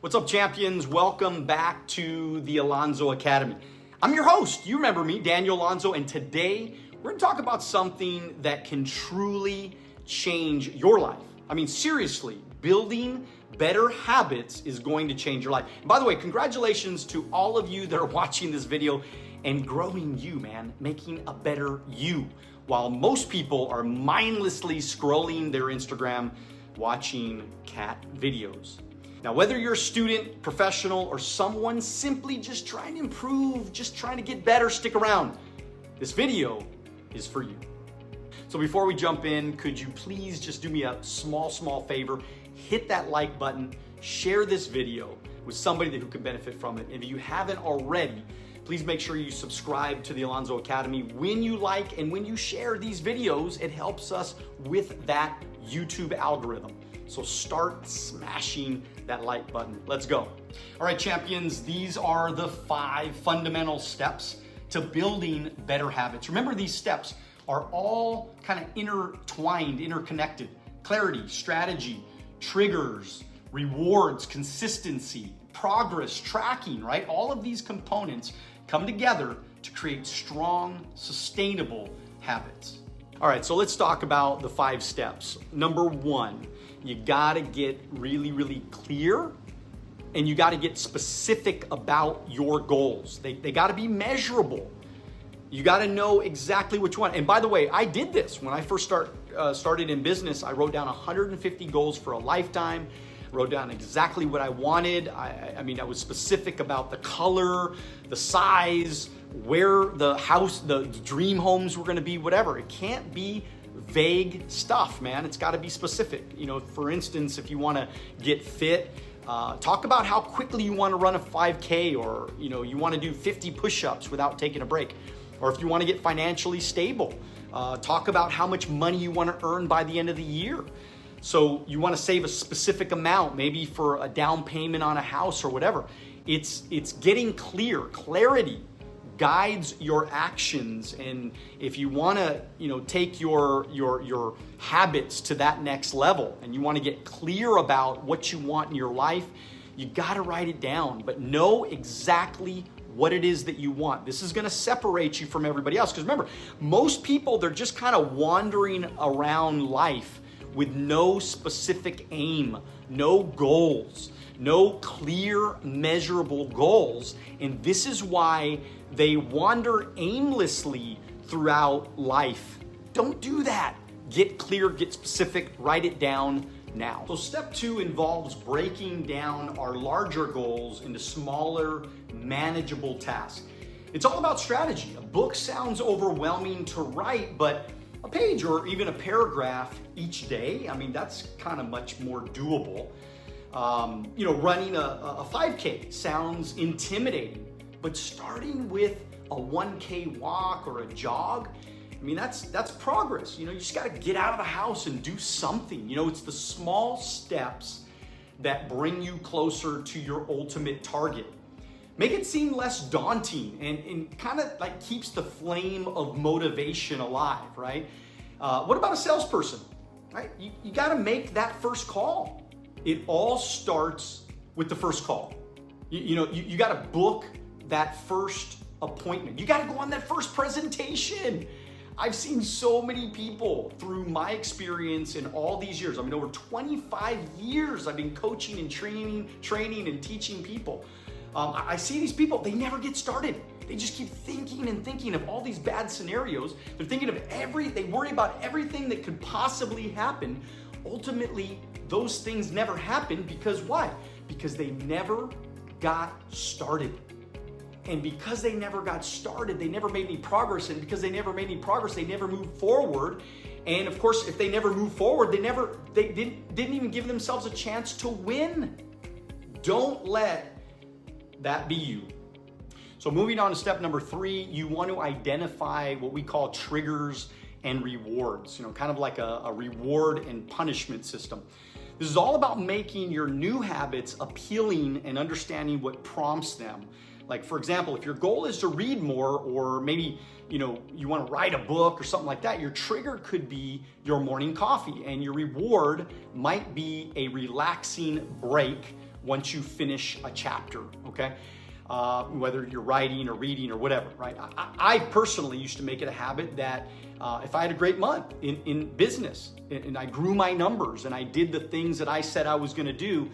What's up, champions? Welcome back to the Alonzo Academy. I'm your host. You remember me, Daniel Alonzo, and today we're going to talk about something that can truly change your life. I mean, seriously, building better habits is going to change your life. And by the way, congratulations to all of you that are watching this video and growing you, man, making a better you. While most people are mindlessly scrolling their Instagram, watching cat videos. Now, whether you're a student, professional, or someone simply just trying to improve, just trying to get better, stick around. This video is for you. So before we jump in, could you please just do me a small favor? Hit that like button, share this video with somebody who can benefit from it. And if you haven't already, please make sure you subscribe to the Alonzo Academy. When you like and when you share these videos, it helps us with that YouTube algorithm. So start smashing that like button. Let's go. All right, champions, these are the 5 fundamental steps to building better habits. Remember, these steps are all kind of intertwined, interconnected. Clarity, strategy, triggers, rewards, consistency, progress, tracking, right? All of these components come together to create strong, sustainable habits. All right, so let's talk about the 5 steps. Number 1, you gotta get really clear and you gotta get specific about your goals. They gotta be measurable. You gotta know exactly what you want. And by the way, I did this when I first started in business. I wrote down 150 goals for a lifetime, wrote down exactly what I wanted. I mean, I was specific about the color, the size, where the house, the dream homes were gonna be, whatever. It can't be vague stuff, man. It's gotta be specific. You know, for instance, if you wanna get fit, talk about how quickly you wanna run a 5K, or you wanna do 50 push-ups without taking a break. Or if you wanna get financially stable, talk about how much money you wanna earn by the end of the year. So you wanna save a specific amount, maybe for a down payment on a house or whatever. It's getting clear. Clarity guides your actions. And if you wanna, take your habits to that next level and you wanna get clear about what you want in your life, you gotta write it down, but know exactly what it is that you want. This is gonna separate you from everybody else. Because remember, most people, they're just kind of wandering around life with no specific aim, no goals, no clear, measurable goals. And this is why they wander aimlessly throughout life. Don't do that. Get clear, get specific, write it down now. So step 2 involves breaking down our larger goals into smaller, manageable tasks. It's all about strategy. A book sounds overwhelming to write, but a page or even a paragraph each day, I mean, that's kind of much more doable. Running a 5K sounds intimidating, but starting with a 1K walk or a jog, I mean, that's progress. You just got to get out of the house and do something. It's the small steps that bring you closer to your ultimate target. Make it seem less daunting and kind of like keeps the flame of motivation alive, right? What about a salesperson, right? You got to make that first call. It all starts with the first call. You got to book that first appointment. You got to go on that first presentation. I've seen so many people through my experience in all these years. I mean, over 25 years I've been coaching and training and teaching people. I see these people, they never get started. They just keep thinking and thinking of all these bad scenarios. They're thinking of they worry about everything that could possibly happen. Ultimately, those things never happen because why? Because they never got started. And because they never got started, they never made any progress. And because they never made any progress, they never moved forward. And of course, if they never moved forward, they didn't even give themselves a chance to win. Don't let that be you. So moving on to step number 3, you want to identify what we call triggers and rewards, kind of like a reward and punishment system. This is all about making your new habits appealing and understanding what prompts them. Like, for example, if your goal is to read more, or maybe, you want to write a book or something like that, your trigger could be your morning coffee, and your reward might be a relaxing break once you finish a chapter, okay? Whether you're writing or reading or whatever, right? I personally used to make it a habit that if I had a great month in business and I grew my numbers and I did the things that I said I was gonna do,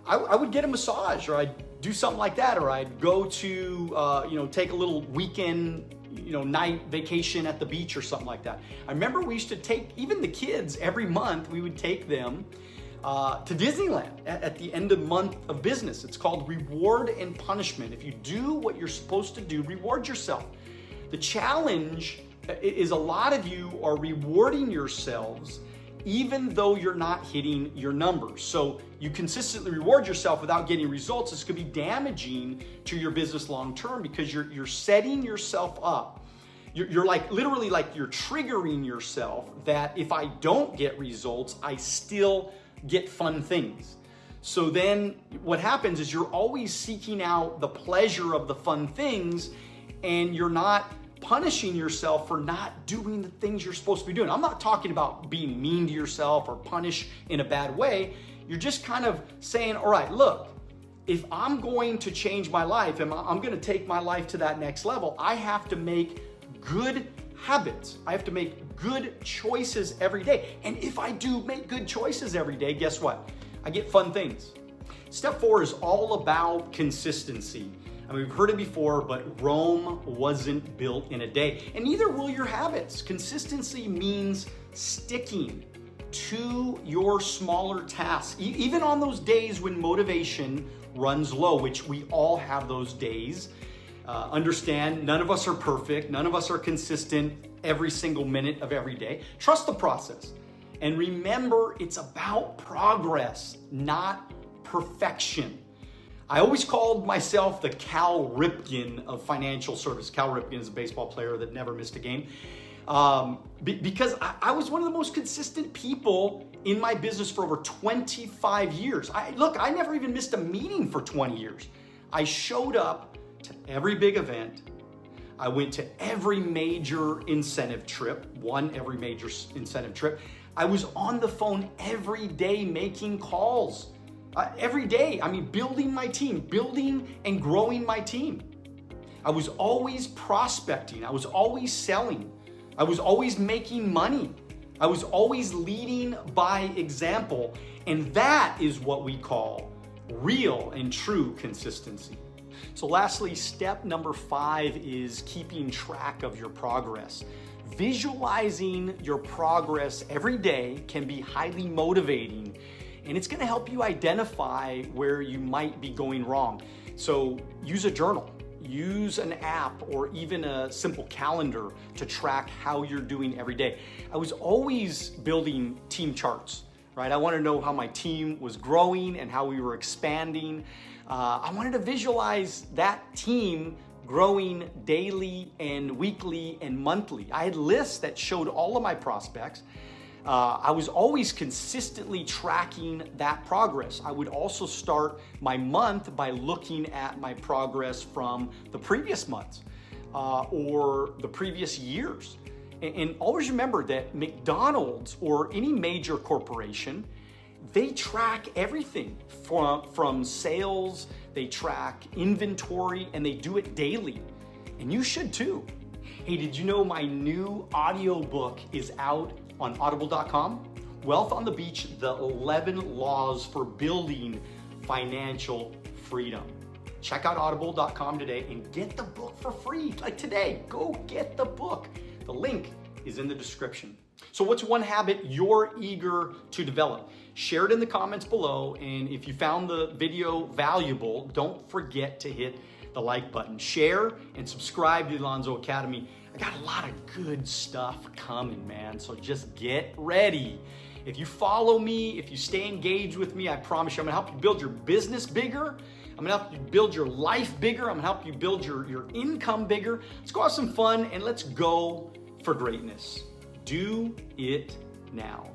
I would get a massage, or I'd do something like that, or I'd go to, take a little weekend, night vacation at the beach or something like that. I remember we used to take, even the kids, every month we would take them to Disneyland at the end of the month of business. It's called reward and punishment. If you do what you're supposed to do, reward yourself. The challenge is a lot of you are rewarding yourselves even though you're not hitting your numbers. So you consistently reward yourself without getting results. This could be damaging to your business long term, because you're setting yourself up. You're like literally like you're triggering yourself that if I don't get results, I still get fun things. So then what happens is you're always seeking out the pleasure of the fun things, and you're not punishing yourself for not doing the things you're supposed to be doing. I'm not talking about being mean to yourself or punish in a bad way. You're just kind of saying, all right, look, if I'm going to change my life and I'm going to take my life to that next level, I have to make good habits. I have to make good choices every day. And if I do make good choices every day, guess what? I get fun things. Step 4 is all about consistency. I mean, we've heard it before, but Rome wasn't built in a day, and neither will your habits. Consistency means sticking to your smaller tasks, even on those days when motivation runs low, which we all have those days. Understand, none of us are perfect. None of us are consistent every single minute of every day. Trust the process. And remember, it's about progress, not perfection. I always called myself the Cal Ripken of financial service. Cal Ripken is a baseball player that never missed a game. Because I was one of the most consistent people in my business for over 25 years. I never even missed a meeting for 20 years. I showed up to every big event. I went to every major incentive trip, won every major incentive trip. I was on the phone every day making calls. Every day, building my team, building and growing my team. I was always prospecting. I was always selling. I was always making money. I was always leading by example. And that is what we call real and true consistency. So lastly, step number 5 is keeping track of your progress. Visualizing your progress every day can be highly motivating, and it's gonna help you identify where you might be going wrong. So use a journal, use an app, or even a simple calendar to track how you're doing every day. I was always building team charts, right? I wanted to know how my team was growing and how we were expanding. I wanted to visualize that team growing daily and weekly and monthly. I had lists that showed all of my prospects. I was always consistently tracking that progress. I would also start my month by looking at my progress from the previous months or the previous years. And always remember that McDonald's or any major corporation, they track everything from sales, they track inventory, and they do it daily. And you should too. Hey, did you know my new audiobook is out on audible.com? Wealth on the Beach, the 11 Laws for Building Financial Freedom. Check out audible.com today and get the book for free. Like today, go get the book. The link is in the description. So what's one habit you're eager to develop? Share it in the comments below, and if you found the video valuable, don't forget to hit the like button. Share and subscribe to the Alonzo Academy. I got a lot of good stuff coming, man, so just get ready. If you follow me, if you stay engaged with me, I promise you I'm gonna help you build your business bigger. I'm gonna help you build your life bigger. I'm gonna help you build your income bigger. Let's go have some fun and let's go for greatness. Do it now.